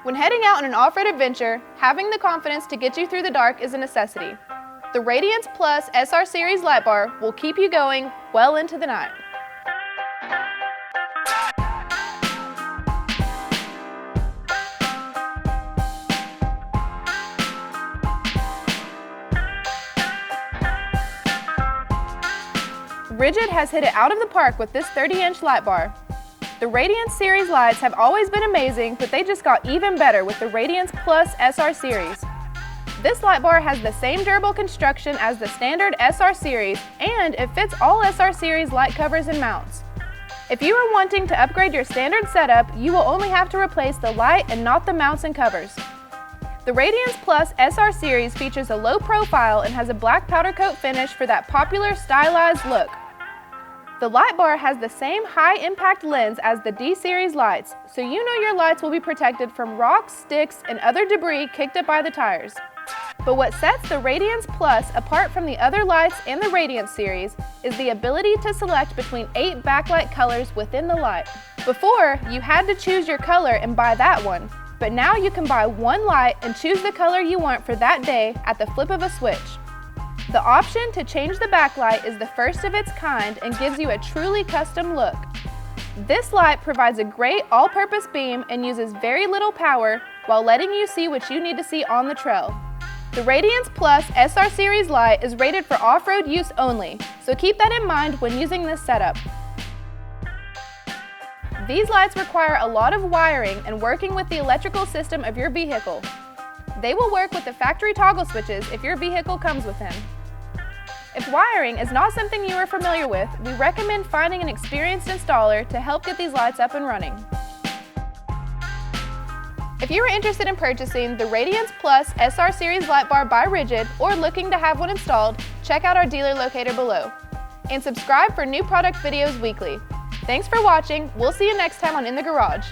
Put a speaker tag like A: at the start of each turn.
A: When heading out on an off-road adventure, having the confidence to get you through the dark is a necessity. The Radiance Plus SR Series light bar will keep you going well into the night. Rigid has hit it out of the park with this 30-inch light bar. The Radiance Series lights have always been amazing, but they just got even better with the Radiance Plus SR Series. This light bar has the same durable construction as the standard SR Series, and it fits all SR Series light covers and mounts. If you are wanting to upgrade your standard setup, you will only have to replace the light and not the mounts and covers. The Radiance Plus SR Series features a low profile and has a black powder coat finish for that popular stylized look. The light bar has the same high-impact lens as the D-Series lights, so you know your lights will be protected from rocks, sticks, and other debris kicked up by the tires. But what sets the Radiance Plus apart from the other lights in the Radiance series is the ability to select between 8 backlight colors within the light. Before, you had to choose your color and buy that one, but now you can buy one light and choose the color you want for that day at the flip of a switch. The option to change the backlight is the first of its kind and gives you a truly custom look. This light provides a great all-purpose beam and uses very little power while letting you see what you need to see on the trail. The Radiance Plus SR Series light is rated for off-road use only, so keep that in mind when using this setup. These lights require a lot of wiring and working with the electrical system of your vehicle. They will work with the factory toggle switches if your vehicle comes with them. If wiring is not something you are familiar with, we recommend finding an experienced installer to help get these lights up and running. If you are interested in purchasing the Radiance Plus SR Series light bar by Rigid or looking to have one installed, check out our dealer locator below. And subscribe for new product videos weekly. Thanks for watching. We'll see you next time on In the Garage.